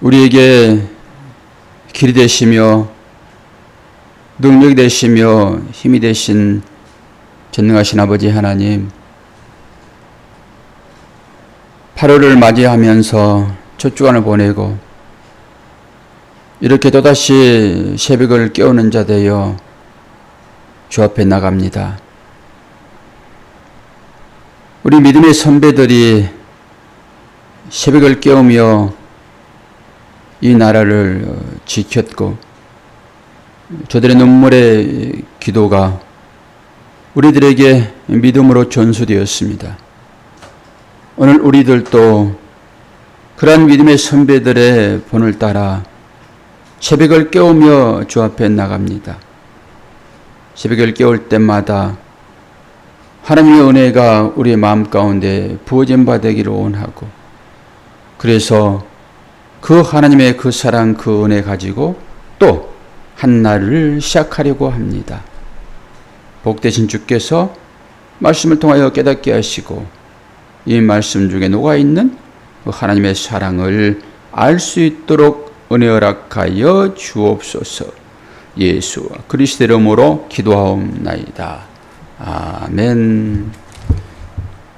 우리에게 길이 되시며 능력이 되시며 힘이 되신 전능하신 아버지 하나님, 8월을 맞이하면서 첫 주간을 보내고 이렇게 또다시 새벽을 깨우는 자 되어 주 앞에 나갑니다. 우리 믿음의 선배들이 새벽을 깨우며 이 나라를 지켰고 저들의 눈물의 기도가 우리들에게 믿음으로 전수되었습니다. 오늘 우리들도 그러한 믿음의 선배들의 본을 따라 새벽을 깨우며 주 앞에 나갑니다. 새벽을 깨울 때마다 하나님의 은혜가 우리의 마음 가운데 부어진 바 되기를 원하고, 그래서 그 하나님의 그 사랑, 그 은혜 가지고 또 한 날을 시작하려고 합니다. 복되신 주께서 말씀을 통하여 깨닫게 하시고 이 말씀 중에 녹아있는 그 하나님의 사랑을 알 수 있도록 은혜 허락하여 주옵소서. 예수 그리스도의 이름으로 기도하옵나이다. 아멘.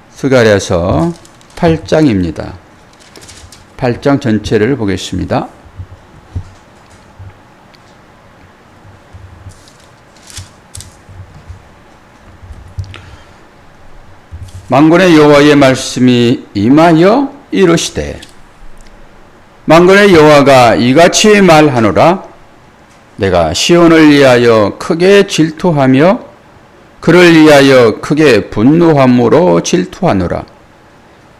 스가랴서 8장입니다. 8장 전체를 보겠습니다. 만군의 여호와의 말씀이 임하여 이르시되, 만군의 여호와가 이같이 말하노라. 내가 시온을 위하여 크게 질투하며 그를 위하여 크게 분노함으로 질투하노라.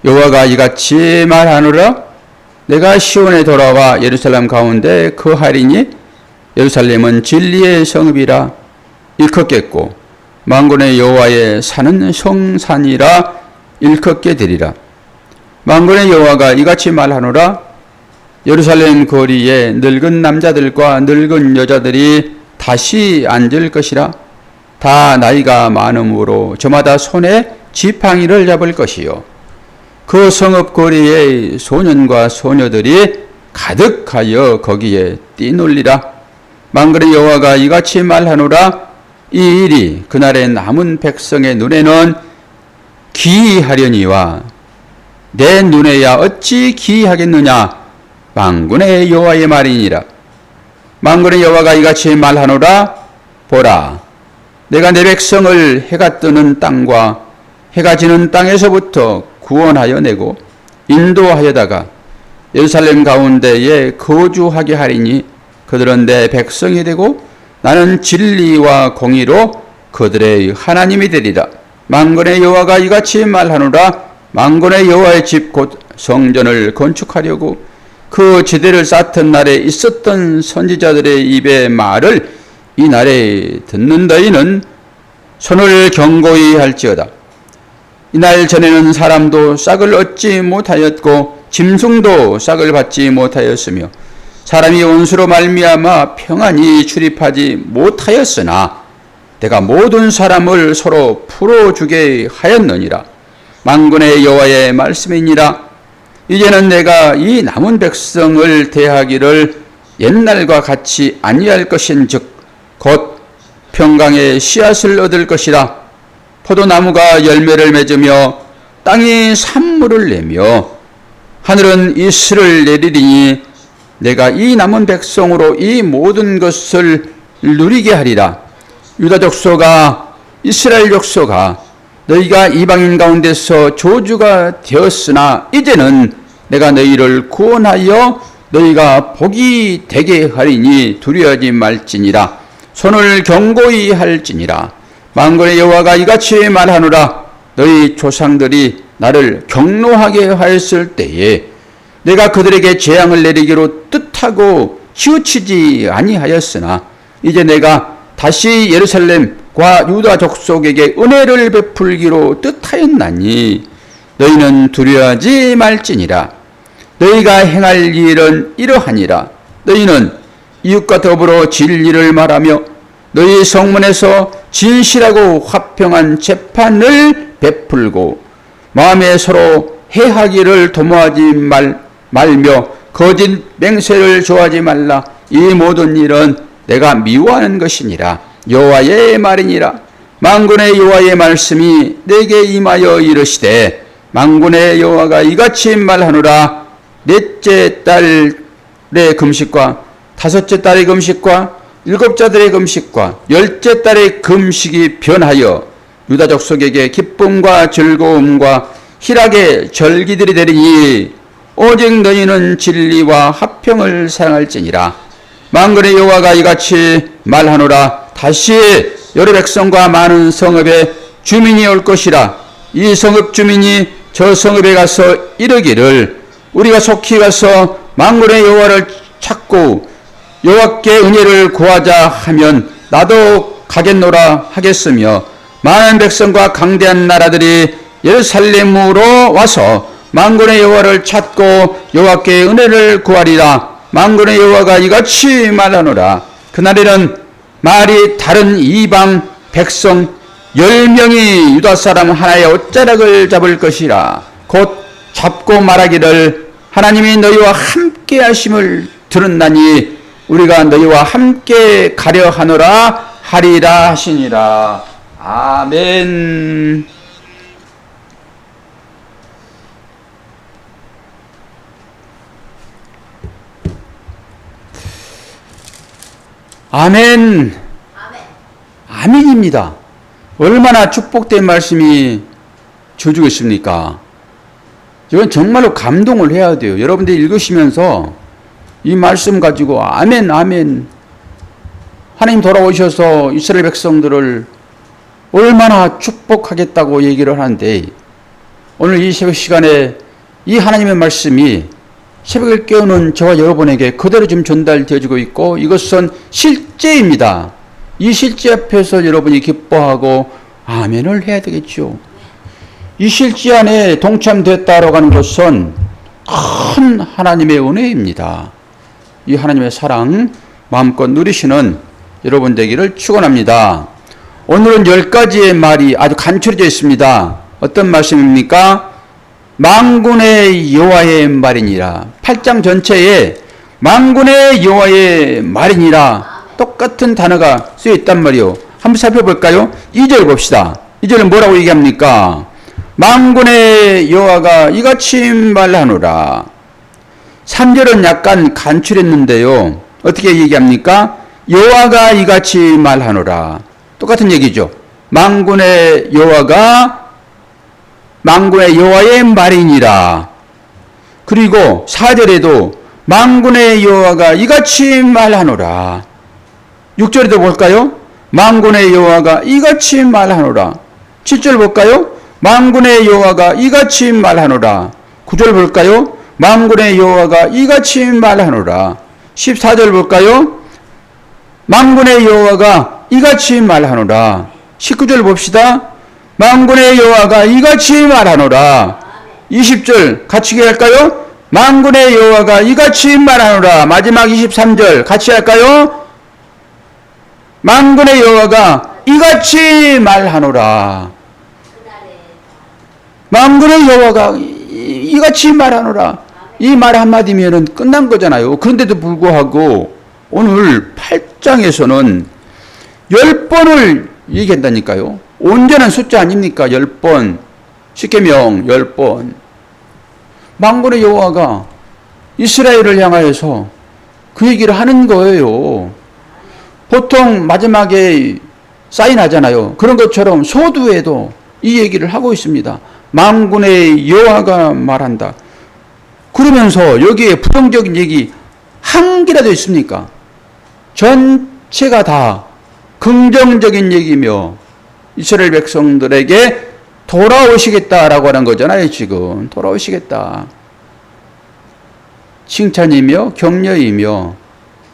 여호와가 이같이 말하노라. 내가 시온에 돌아와 예루살렘 가운데 거하리니 예루살렘은 진리의 성읍이라 일컫겠고 만군의 여호와의 산은 성산이라 일컫게 되리라. 만군의 여호와가 이같이 말하노라. 예루살렘 거리에 늙은 남자들과 늙은 여자들이 다시 앉을 것이라. 다 나이가 많음으로 저마다 손에 지팡이를 잡을 것이요 그 성읍 거리에 소년과 소녀들이 가득하여 거기에 뛰놀리라. 만군의 여호와가 이같이 말하노라. 이 일이 그날의 남은 백성의 눈에는 기이하려니와 내 눈에야 어찌 기이하겠느냐. 만군의 여호와의 말이니라. 만군의 여호와가 이같이 말하노라. 보라, 내가 내 백성을 해가 뜨는 땅과 해가 지는 땅에서부터 구원하여 내고 인도하여다가 예루살렘 가운데에 거주하게 하리니 그들은 내 백성이 되고 나는 진리와 공의로 그들의 하나님이 되리라. 만군의 여호와가 이같이 말하노라. 만군의 여호와의 집 곧 성전을 건축하려고 그 지대를 쌓던 날에 있었던 선지자들의 입의 말을 이 날에 듣는 너희는 손을 견고히 할지어다. 이날 전에는 사람도 싹을 얻지 못하였고 짐승도 싹을 받지 못하였으며 사람이 원수로 말미암아 평안히 출입하지 못하였으나 내가 모든 사람을 서로 풀어주게 하였느니라. 만군의 여호와의 말씀이니라. 이제는 내가 이 남은 백성을 대하기를 옛날과 같이 아니할 것인즉 곧 평강의 씨앗을 얻을 것이라. 포도나무가 열매를 맺으며 땅이 산물을 내며 하늘은 이슬을 내리리니 내가 이 남은 백성으로 이 모든 것을 누리게 하리라. 유다 족속아, 이스라엘 족속아, 너희가 이방인 가운데서 조주가 되었으나 이제는 내가 너희를 구원하여 너희가 복이 되게 하리니 두려워하지 말지니라. 손을 견고히 할지니라. 만군의 여호와가 이같이 말하노라. 너희 조상들이 나를 경노하게 하였을 때에 내가 그들에게 재앙을 내리기로 뜻하고 치우치지 아니하였으나 이제 내가 다시 예루살렘과 유다 족속에게 은혜를 베풀기로 뜻하였나니 너희는 두려워하지 말지니라. 너희가 행할 일은 이러하니라. 너희는 이웃과 더불어 진리를 말하며 너희 성문에서 진실하고 화평한 재판을 베풀고 마음에 서로 해하기를 도모하지 말며 거짓 맹세를 좋아하지 말라. 이 모든 일은 내가 미워하는 것이니라. 여호와의 말이니라. 만군의 여호와의 말씀이 내게 임하여 이르시되 만군의 여호와가 이같이 말하노라. 넷째 달의 금식과 다섯째 달의 금식과 일곱째 달의 금식과 열째 달의 금식이 변하여 유다 족속에게 기쁨과 즐거움과 희락의 절기들이 되리니 오직 너희는 진리와 화평을 사랑할지니라. 만군의 여호와가 이같이 말하노라. 다시 여러 백성과 많은 성읍에 주민이 올 것이라. 이 성읍 주민이 저 성읍에 가서 이르기를 우리가 속히 가서 만군의 여호와를 찾고 여호와께 은혜를 구하자 하면 나도 가겠노라 하겠으며 많은 백성과 강대한 나라들이 예루살렘으로 와서 만군의 여호와를 찾고 여호와께 은혜를 구하리라. 만군의 여호와가 이같이 말하노라. 그날에는 말이 다른 이방 백성 10명이 유다 사람 하나의 옷자락을 잡을 것이라. 곧 잡고 말하기를 하나님이 너희와 함께 하심을 들었나니 우리가 너희와 함께 가려 하노라 하리라 하시니라. 아멘. 아멘. 아멘입니다. 얼마나 축복된 말씀이 주어지겠습니까? 이건 정말로 감동을 해야 돼요. 여러분들이 읽으시면서 이 말씀 가지고 아멘 아멘. 하나님 돌아오셔서 이스라엘 백성들을 얼마나 축복하겠다고 얘기를 하는데 오늘 이 새벽 시간에 이 하나님의 말씀이 새벽을 깨우는 저와 여러분에게 그대로 지금 전달되어지고 있고 이것은 실제입니다. 이 실제 앞에서 여러분이 기뻐하고 아멘을 해야 되겠죠. 이 실제 안에 동참됐다라고 하는 것은 큰 하나님의 은혜입니다. 이 하나님의 사랑 마음껏 누리시는 여러분 되기를 축원합니다. 오늘은 10가지의 말이 아주 간추려져 있습니다. 어떤 말씀입니까? 만군의 여호와의 말이니라. 8장 전체에 만군의 여호와의 말이니라 똑같은 단어가 쓰여 있단 말이요. 한번 살펴볼까요? 2절 봅시다. 2절은 뭐라고 얘기합니까? 만군의 여호와가 이같이 말하노라. 3절은 약간 간추렸는데요. 어떻게 얘기합니까? 여호와가 이같이 말하노라. 똑같은 얘기죠. 만군의 여호와의 말이니라. 그리고 4절에도 만군의 여호와가 이같이 말하노라. 6절에도 볼까요? 만군의 여호와가 이같이 말하노라. 7절 볼까요? 만군의 여호와가 이같이 말하노라. 9절 볼까요? 만군의 여호와가 이같이 말하노라. 14절 볼까요? 만군의 여호와가 이같이 말하노라. 19절 봅시다. 만군의 여호와가 이같이 말하노라. 20절 같이 할까요? 만군의 여호와가 이같이 말하노라. 마지막 23절 같이 할까요? 만군의 여호와가 이같이 말하노라. 만군의 여호와가 이같이 말하노라. 이 말 한마디면은 끝난 거잖아요. 그런데도 불구하고 오늘 8장에서는 10번을 얘기한다니까요. 온전한 숫자 아닙니까? 10번. 십계명 10번. 만군의 여호와가 이스라엘을 향하여서 그 얘기를 하는 거예요. 보통 마지막에 사인하잖아요. 그런 것처럼 소두에도 이 얘기를 하고 있습니다. 만군의 여호와가 말한다. 그러면서 여기에 부정적인 얘기 한 개라도 있습니까? 전체가 다 긍정적인 얘기며 이스라엘 백성들에게 돌아오시겠다라고 하는 거잖아요. 지금 돌아오시겠다. 칭찬이며 격려이며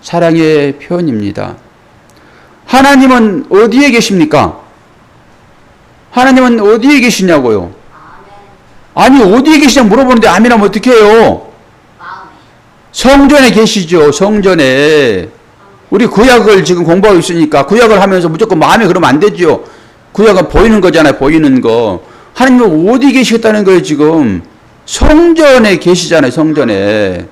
사랑의 표현입니다. 하나님은 어디에 계십니까? 하나님은 어디에 계시냐고요? 아니 어디에 계시냐 물어보는데 아멘하면 어떻게 해요? 성전에 계시죠. 성전에. 우리 구약을 지금 공부하고 있으니까 구약을 하면서 무조건 마음에 그러면 안 되죠. 구약은 보이는 거잖아요. 보이는 거. 하나님은 어디 계시겠다는 거예요. 지금 성전에 계시잖아요. 성전에.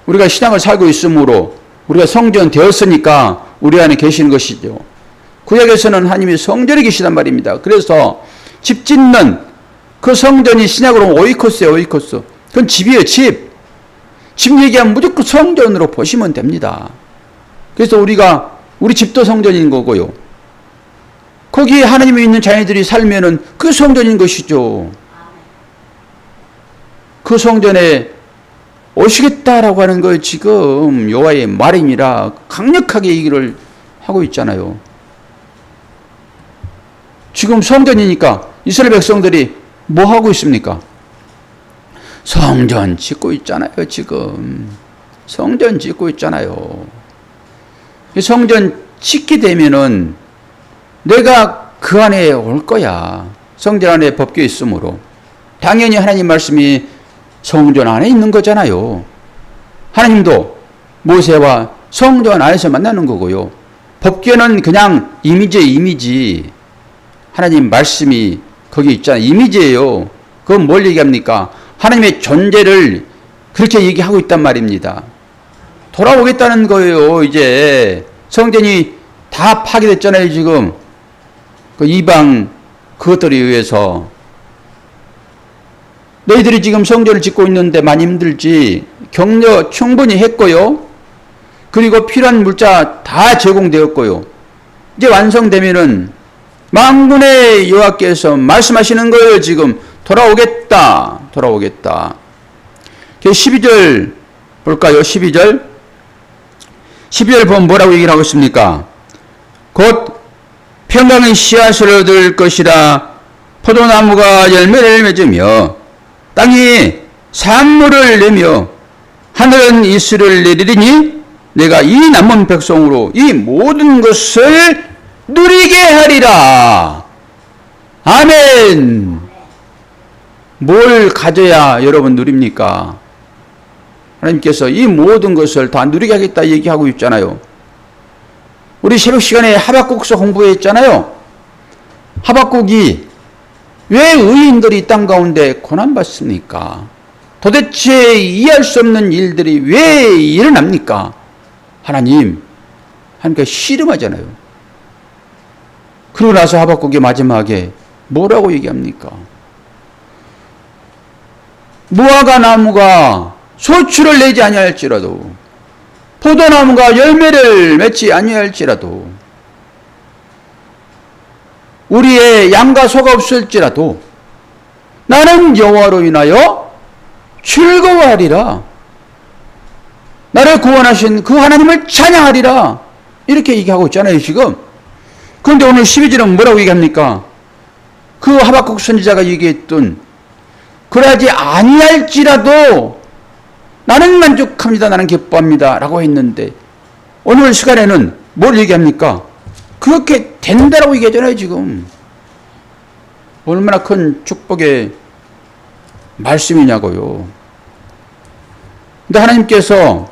우리가 신앙을 살고 있으므로 우리가 성전 되었으니까 우리 안에 계시는 것이죠. 구약에서는 하나님이 성전에 계시단 말입니다. 그래서 집 짓는 그 성전이 신약으로 오이코스예요. 오이코스. 그건 집이에요. 집. 집 얘기하면 무조건 성전으로 보시면 됩니다. 그래서 우리 집도 성전인 거고요. 거기에 하나님이 있는 자녀들이 살면은 그 성전인 것이죠. 그 성전에 오시겠다라고 하는 거 지금 여호와의 말임이라 강력하게 얘기를 하고 있잖아요. 지금 성전이니까 이스라엘 백성들이 뭐 하고 있습니까? 성전 짓고 있잖아요. 지금 성전 짓고 있잖아요. 성전 짓게 되면은 내가 그 안에 올 거야. 성전 안에 법궤 있으므로 당연히 하나님 말씀이 성전 안에 있는 거잖아요. 하나님도 모세와 성전 안에서 만나는 거고요. 법궤는 그냥 이미지. 하나님 말씀이 거기 있잖아요. 이미지예요. 그건 뭘 얘기합니까? 하나님의 존재를 그렇게 얘기하고 있단 말입니다. 돌아오겠다는 거예요. 이제 성전이 다 파괴됐잖아요. 지금 그 이방 그것들에 의해서 너희들이 지금 성전을 짓고 있는데 많이 힘들지. 격려 충분히 했고요. 그리고 필요한 물자 다 제공되었고요. 이제 완성되면은 만군의 여호와께서 말씀하시는 거예요. 지금 돌아오겠다. 12절 볼까요? 12절 보면 뭐라고 얘기를 하고 있습니까? 곧 평강의 씨앗을 얻을 것이라 포도나무가 열매를 맺으며 땅이 산물을 내며 하늘은 이슬을 내리리니 내가 이 남은 백성으로 이 모든 것을 누리게 하리라. 아멘. 뭘 가져야 여러분 누립니까? 하나님께서 이 모든 것을 다 누리게 하겠다 얘기하고 있잖아요. 우리 새벽 시간에 하박국서 공부했잖아요. 하박국이 왜 의인들이 이 땅 가운데 고난받습니까? 도대체 이해할 수 없는 일들이 왜 일어납니까? 하나님께 씨름하잖아요. 그러고 나서 하박국이 마지막에 뭐라고 얘기합니까? 무화과 나무가 소출을 내지 아니할지라도 포도나무가 열매를 맺지 아니할지라도 우리의 양과 소가 없을지라도 나는 여호와로 인하여 즐거워하리라. 나를 구원하신 그 하나님을 찬양하리라. 이렇게 얘기하고 있잖아요. 지금. 그런데 오늘 12절은 뭐라고 얘기합니까? 그 하박국 선지자가 얘기했던 그러하지 아니할지라도 나는 만족합니다. 나는 기뻐합니다. 라고 했는데 오늘 시간에는 뭘 얘기합니까? 그렇게 된다라고 얘기하잖아요. 지금. 얼마나 큰 축복의 말씀이냐고요. 근데 하나님께서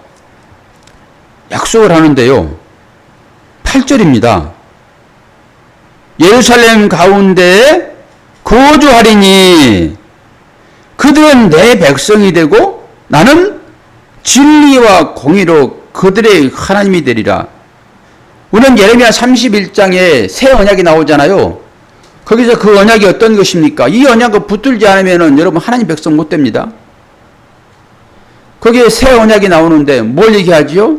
약속을 하는데요. 8절입니다. 예루살렘 가운데 거주하리니 그들은 내 백성이 되고 나는 진리와 공의로 그들의 하나님이 되리라. 우리는 예레미야 31장에 새 언약이 나오잖아요. 거기서 그 언약이 어떤 것입니까? 이 언약을 붙들지 않으면 여러분 하나님 백성 못 됩니다. 거기에 새 언약이 나오는데 뭘 얘기하지요?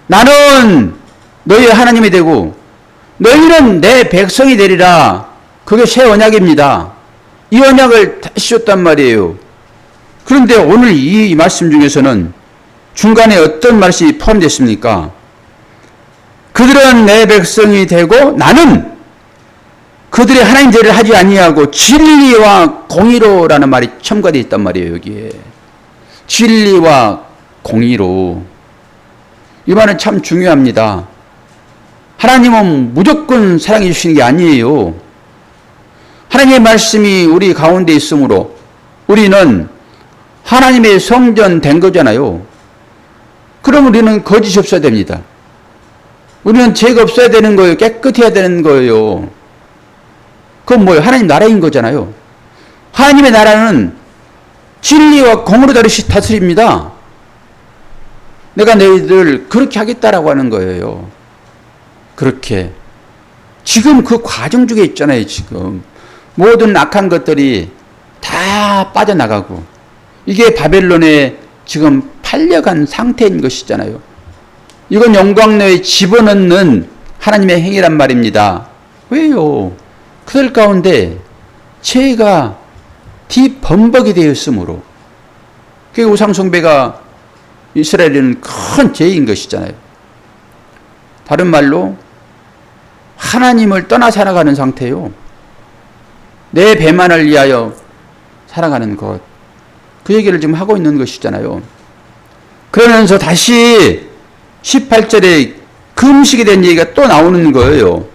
나는 너희의 하나님이 되고 너희는 내 백성이 되리라. 그게 새 언약입니다. 이 언약을 다시 줬단 말이에요. 그런데 오늘 이 말씀 중에서는 중간에 어떤 말씀이 포함됐습니까? 그들은 내 백성이 되고 나는 그들의 하나님 되를 하지 아니하고 진리와 공의로라는 말이 첨가되어 있단 말이에요. 여기에 진리와 공의로. 이 말은 참 중요합니다. 하나님은 무조건 사랑해 주시는 게 아니에요. 하나님의 말씀이 우리 가운데 있으므로 우리는 하나님의 성전 된 거잖아요. 그럼 우리는 거짓이 없어야 됩니다. 우리는 죄가 없어야 되는 거예요. 깨끗해야 되는 거예요. 그건 뭐예요? 하나님 나라인 거잖아요. 하나님의 나라는 진리와 공으로 다스립니다. 내가 너희들 그렇게 하겠다라고 하는 거예요. 그렇게. 지금 그 과정 중에 있잖아요, 지금. 모든 악한 것들이 다 빠져나가고, 이게 바벨론에 지금 팔려간 상태인 것이잖아요. 이건 영광로에 집어넣는 하나님의 행위란 말입니다. 왜요? 그들 가운데 죄가 뒤범벅이 되었으므로. 그 우상숭배가 이스라엘에는 큰 죄인 것이잖아요. 다른 말로 하나님을 떠나 살아가는 상태요. 내 배만을 위하여 살아가는 것. 그 얘기를 지금 하고 있는 것이잖아요. 그러면서 다시 18절에 금식에 대한 얘기가 또 나오는 거예요.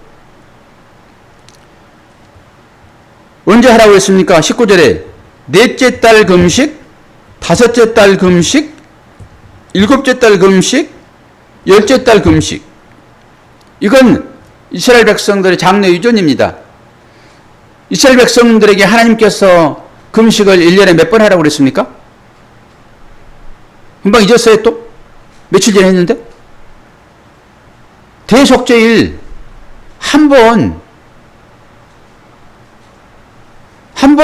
언제 하라고 했습니까? 19절에 넷째 달 금식, 다섯째 달 금식, 일곱째 달 금식, 열째 달 금식. 이건 이스라엘 백성들의 장래 유전입니다. 이스라엘 백성들에게 하나님께서 금식을 1년에 몇 번 하라고 그랬습니까? 금방 잊었어요 또? 며칠 전에 했는데? 대속죄일 한 번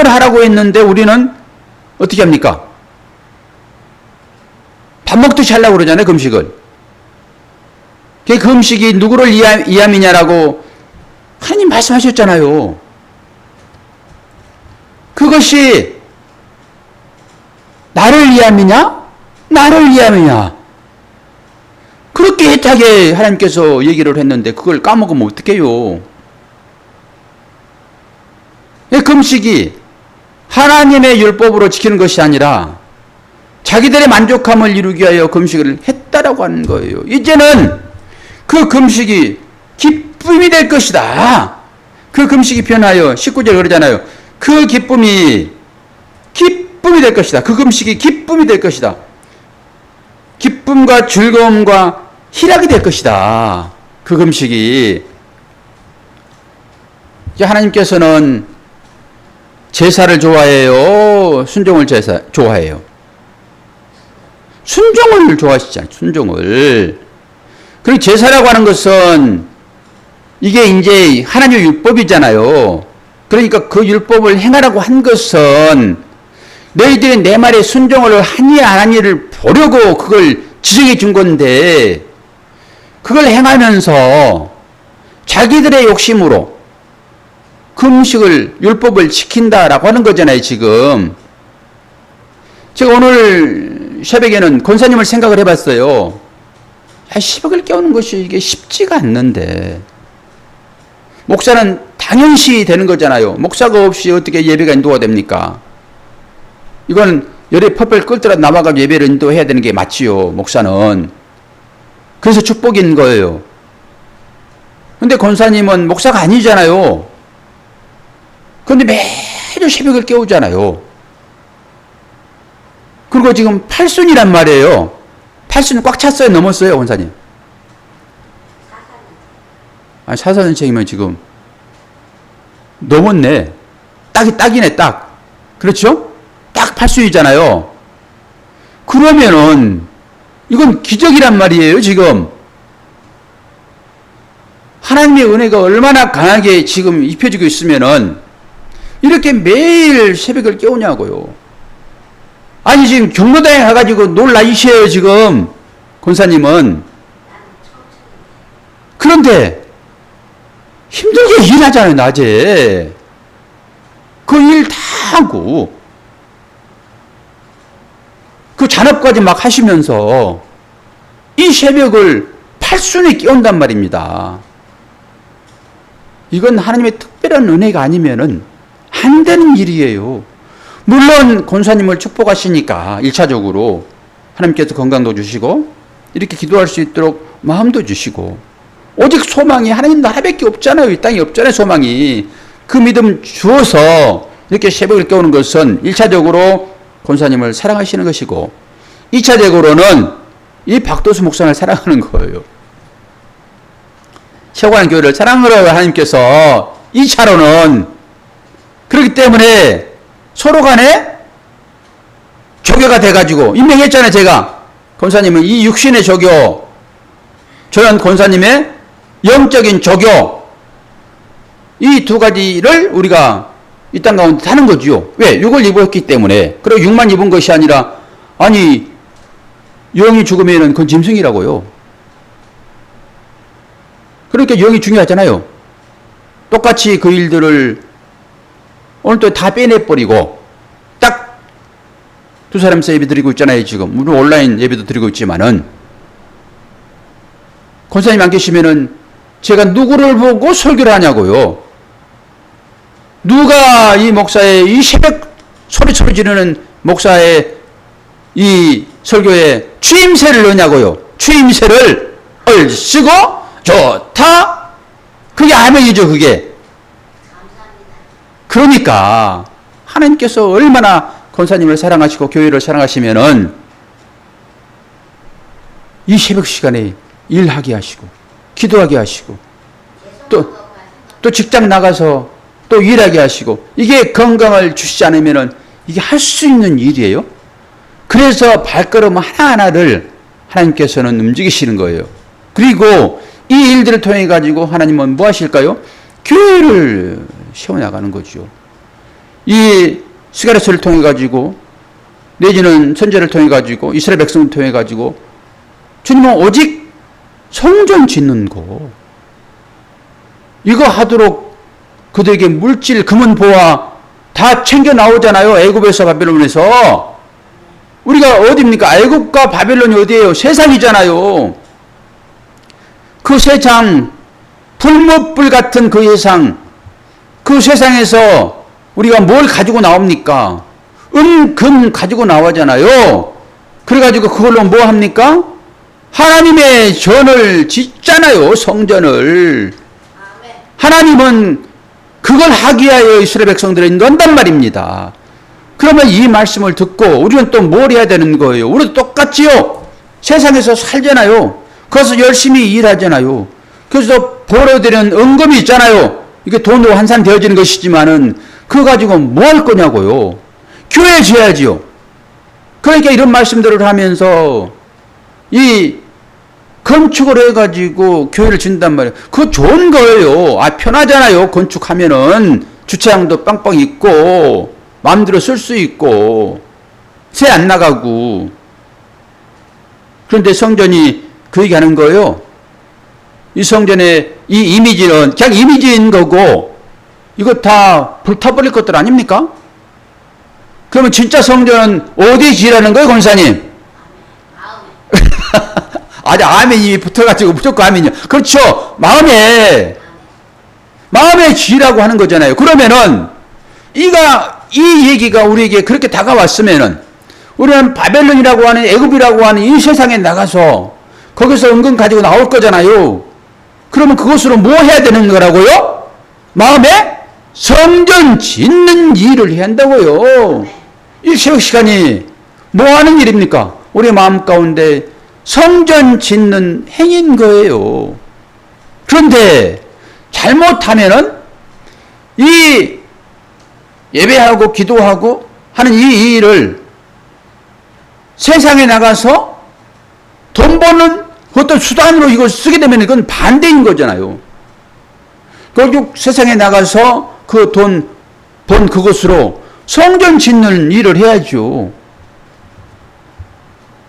하라고 했는데 우리는 어떻게 합니까? 밥 먹듯이 하려고 그러잖아요, 금식을. 그 금식이 누구를 위함이냐라고 하나님 말씀하셨잖아요. 그것이 나를 위함이냐? 나를 위함이냐? 그렇게 애타게 하나님께서 얘기를 했는데 그걸 까먹으면 어떡해요? 금식이 하나님의 율법으로 지키는 것이 아니라 자기들의 만족함을 이루기 위하여 금식을 했다라고 하는 거예요. 이제는 그 금식이 기쁨이 될 것이다. 그 금식이 변하여 19절 그러잖아요. 그 기쁨이 될 것이다. 그 금식이 기쁨이 될 것이다. 기쁨과 즐거움과 희락이 될 것이다. 그 금식이. 하나님께서는 제사를 좋아해요? 순종을 좋아해요? 순종을 좋아하시잖아요. 순종을. 그리고 제사라고 하는 것은 이게 이제 하나님의 율법이잖아요. 그러니까 그 율법을 행하라고 한 것은 너희들이 내 말에 순종을 하니 안 하니를 보려고 그걸 지정해 준 건데 그걸 행하면서 자기들의 욕심으로 금식을 율법을 지킨다라고 하는 거잖아요, 지금. 제가 오늘 새벽에는 권사님을 생각을 해봤어요. 새벽을 깨우는 것이 이게 쉽지가 않는데 목사는 당연시 되는 거잖아요. 목사가 없이 어떻게 예배가 인도가 됩니까? 이건 열에 펄펄 끓더라 나와가지고 예배를 인도해야 되는 게 맞지요, 목사는. 그래서 축복인 거예요. 근데 권사님은 목사가 아니잖아요. 그런데 매일 새벽을 깨우잖아요. 그리고 지금 8순이란 말이에요. 8순 꽉 찼어요? 넘었어요, 권사님? 아니, 사사선생이면 지금 넘었네. 딱이네, 딱. 그렇죠? 딱 8순이잖아요. 그러면은 이건 기적이란 말이에요, 지금. 하나님의 은혜가 얼마나 강하게 지금 입혀지고 있으면은 이렇게 매일 새벽을 깨우냐고요. 아니, 지금 경로당에 가가지고 놀 나이시에요, 지금. 권사님은. 그런데 힘들게 일하잖아요, 낮에. 그 일 다 하고. 그 잔업까지 막 하시면서 이 새벽을 8순에 깨운단 말입니다. 이건 하나님의 특별한 은혜가 아니면은 안 되는 일이에요. 물론 권사님을 축복하시니까 1차적으로 하나님께서 건강도 주시고 이렇게 기도할 수 있도록 마음도 주시고 오직 소망이 하나님 나라밖에 없잖아요. 이 땅에 없잖아요, 소망이. 그 믿음 주어서 이렇게 새벽을 깨우는 것은 1차적으로 권사님을 사랑하시는 것이고 2차적으로는 이 박도수 목사를 사랑하는 거예요. 최고한 교회를 사랑하러 하나님께서 2차로는 그렇기 때문에 서로 간에 조교가 돼가지고 임명했잖아요, 제가. 권사님은 이 육신의 조교, 저는 권사님의 영적인 조교, 이 두 가지를 우리가 이 땅 가운데 하는 거죠. 왜? 육을 입었기 때문에. 그리고 육만 입은 것이 아니라, 아니, 영이 죽으면은 그건 짐승이라고요. 그러니까 영이 중요하잖아요. 똑같이 그 일들을 오늘 또 다 빼내버리고, 딱 두 사람서 예배 드리고 있잖아요, 지금. 물론 온라인 예배도 드리고 있지만은. 권사님 안 계시면은 제가 누구를 보고 설교를 하냐고요. 누가 이 목사의 이 새벽 소리 지르는 목사의 이 설교에 추임새를 넣냐고요. 추임새를 쓰고 좋다. 그게 아멘이죠, 그게. 그러니까 하나님께서 얼마나 권사님을 사랑하시고 교회를 사랑하시면은 이 새벽 시간에 일하게 하시고 기도하게 하시고 또 직장 나가서 또 일하게 하시고 이게 건강을 주시지 않으면은 이게 할 수 있는 일이에요. 그래서 발걸음 하나하나를 하나님께서는 움직이시는 거예요. 그리고 이 일들을 통해 가지고 하나님은 뭐 하실까요? 교회를 세워나가는 거죠. 이 스가랴서를 통해 가지고 내지는 선제를 통해 가지고 이스라엘 백성을 통해 가지고 주님은 오직 성전 짓는 거 이거 하도록 그들에게 물질, 금은, 보화 다 챙겨 나오잖아요. 애굽에서 바벨론에서. 우리가 어디입니까? 애굽과 바벨론이 어디예요? 세상이잖아요. 그 세상, 불못불 같은 그 세상, 그 세상에서 우리가 뭘 가지고 나옵니까? 금 가지고 나오잖아요. 그래가지고 그걸로 뭐 합니까? 하나님의 전을 짓잖아요. 성전을. 하나님은 그걸 하기 위하여 이스라엘 백성들을 넣는단 말입니다. 그러면 이 말씀을 듣고 우리는 또 뭘 해야 되는 거예요? 우리도 똑같지요. 세상에서 살잖아요. 그래서 열심히 일하잖아요. 그래서 벌어들이는 은금이 있잖아요. 이게 돈으로 환산되어지는 것이지만은 그거 가지고 뭐 할 거냐고요. 교회 지어야지요. 그러니까 이런 말씀들을 하면서 이 건축을 해가지고 교회를 짓는단 말이에요. 그거 좋은 거예요. 편하잖아요. 건축하면은 주차장도 빵빵 있고 마음대로 쓸 수 있고 새 안 나가고. 그런데 성전이 그 얘기하는 거예요. 이 성전의 이 이미지는 그냥 이미지인 거고 이거 다 불타버릴 것들 아닙니까? 그러면 진짜 성전은 어디에 지으라는 거예요, 권사님? 아니, 아멘이 붙어가지고 무조건 아멘이요. 그렇죠. 마음에 지으라고 하는 거잖아요. 그러면은, 이 얘기가 우리에게 그렇게 다가왔으면은, 우리는 바벨론이라고 하는, 애굽이라고 하는 이 세상에 나가서, 거기서 은근 가지고 나올 거잖아요. 그러면 그것으로 뭐 해야 되는 거라고요? 마음에 성전 짓는 일을 해야 한다고요. 이 새벽 시간이 뭐 하는 일입니까? 우리 마음 가운데 성전 짓는 행인 거예요. 그런데 잘못하면은 이 예배하고 기도하고 하는 이 일을 세상에 나가서 돈 버는 어떤 수단으로 이걸 쓰게 되면 이건 반대인 거잖아요. 결국 세상에 나가서 그 돈 번 그것으로 성전 짓는 일을 해야죠.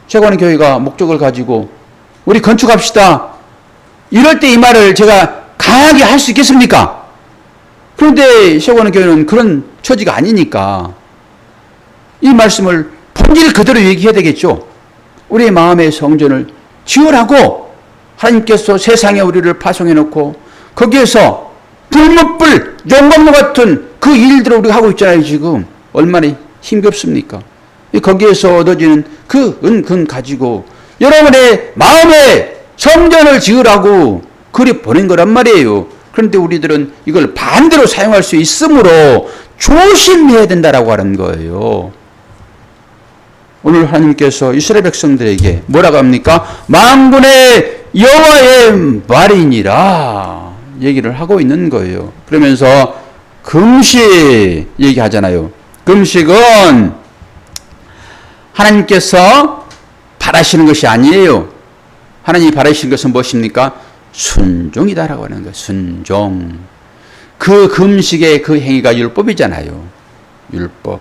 세관의 교회가 목적을 가지고 우리 건축합시다. 이럴 때 이 말을 제가 강하게 할 수 있겠습니까? 그런데 세관의 교회는 그런 처지가 아니니까 이 말씀을 본질 그대로 얘기해야 되겠죠. 우리의 마음의 성전을 지으라고 하나님께서 세상에 우리를 파송해 놓고 거기에서 불못불 용광로 같은 그 일들을 우리가 하고 있잖아요. 지금 얼마나 힘겹습니까? 거기에서 얻어지는 그 금 가지고 여러분의 마음의 성전을 지으라고 그리 보낸 거란 말이에요. 그런데 우리들은 이걸 반대로 사용할 수 있으므로 조심해야 된다라고 하는 거예요. 오늘 하나님께서 이스라엘 백성들에게 뭐라고 합니까? 만군의 여호와의 말이니라 얘기를 하고 있는 거예요. 그러면서 금식 얘기하잖아요. 금식은 하나님께서 바라시는 것이 아니에요. 하나님이 바라시는 것은 무엇입니까? 순종이다라고 하는 거예요. 순종. 그 금식의 그 행위가 율법이잖아요. 율법.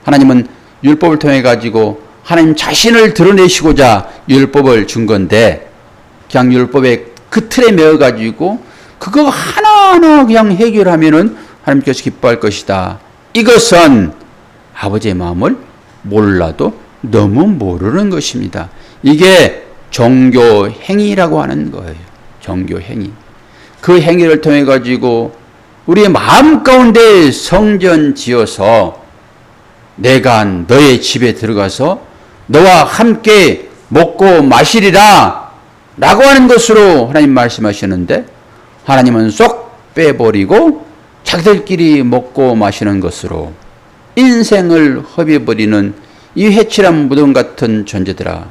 하나님은 율법을 통해 가지고 하나님 자신을 드러내시고자 율법을 준 건데, 그냥 율법의 그 틀에 매어 가지고 그거 하나하나 그냥 해결하면은 하나님께서 기뻐할 것이다. 이것은 아버지의 마음을 몰라도 너무 모르는 것입니다. 이게 종교 행위라고 하는 거예요. 종교 행위. 그 행위를 통해 가지고 우리의 마음 가운데 성전 지어서 내가 너의 집에 들어가서 너와 함께 먹고 마시리라 라고 하는 것으로 하나님 말씀하시는데, 하나님은 쏙 빼버리고 자기들끼리 먹고 마시는 것으로 인생을 허비해버리는 이 회칠한 무덤 같은 존재들아,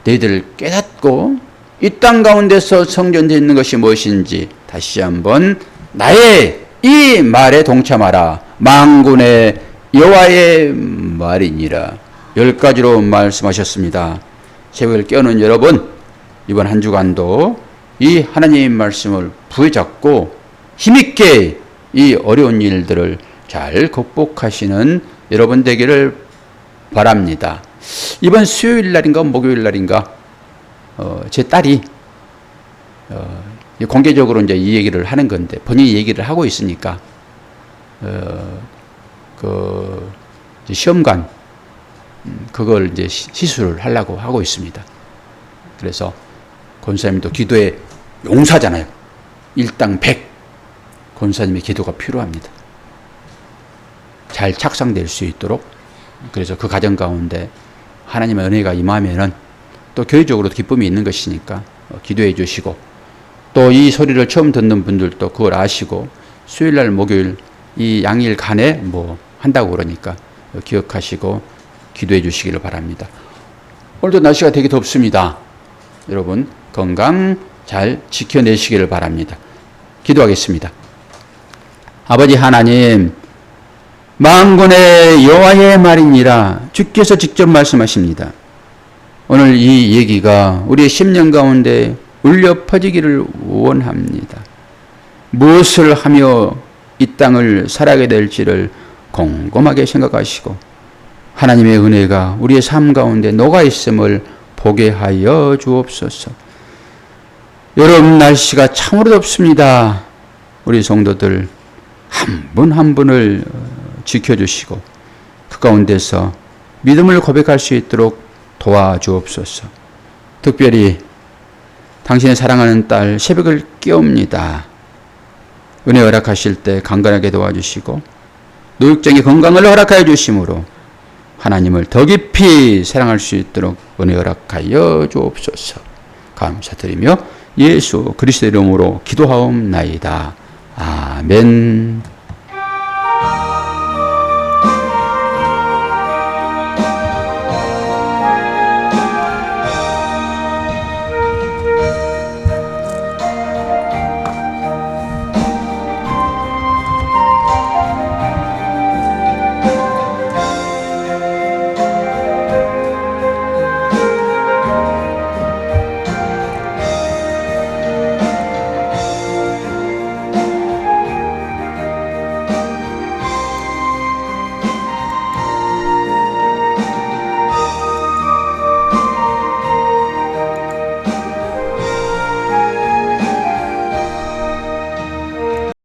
너희들 깨닫고 이 땅 가운데서 성전되어 있는 것이 무엇인지 다시 한번 나의 이 말에 동참하라. 만군의 여호와의 말이니라. 10가지로 말씀하셨습니다. 새벽을 깨우는 여러분, 이번 한 주간도 이 하나님의 말씀을 부여잡고 힘있게 이 어려운 일들을 잘 극복하시는 여러분 되기를 바랍니다. 이번 수요일 날인가 목요일 날인가 제 딸이 공개적으로 이제 이 얘기를 하는 건데, 본인이 얘기를 하고 있으니까 그 시험관 그걸 이제 시술을 하려고 하고 있습니다. 그래서 권사님도 기도의 용사잖아요. 일당 100 권사님의 기도가 필요합니다. 잘 착상될 수 있도록. 그래서 그 가정 가운데 하나님의 은혜가 임하면은 또 교회적으로도 기쁨이 있는 것이니까 기도해 주시고, 또 이 소리를 처음 듣는 분들도 그걸 아시고 수요일날 목요일 이 양일간에 뭐 한다고 그러니까 기억하시고 기도해 주시기를 바랍니다. 오늘도 날씨가 되게 덥습니다. 여러분 건강 잘 지켜내시기를 바랍니다. 기도하겠습니다. 아버지 하나님, 만군의 여호와의 말이니라 주께서 직접 말씀하십니다. 오늘 이 얘기가 우리의 심령 가운데 울려 퍼지기를 원합니다. 무엇을 하며 이 땅을 살아가게 될지를 곰곰하게 생각하시고 하나님의 은혜가 우리의 삶 가운데 녹아 있음을 보게 하여 주옵소서. 여름 날씨가 참으로 덥습니다. 우리 성도들 한 분 한 분을 지켜주시고 그 가운데서 믿음을 고백할 수 있도록 도와주옵소서. 특별히 당신의 사랑하는 딸 새벽을 깨웁니다. 은혜 허락하실 때 강건하게 도와주시고 노육장의 건강을 허락하여 주심으로 하나님을 더 깊이 사랑할 수 있도록 은혜 허락하여 주옵소서. 감사드리며 예수 그리스도의 이름으로 기도하옵나이다. 아멘.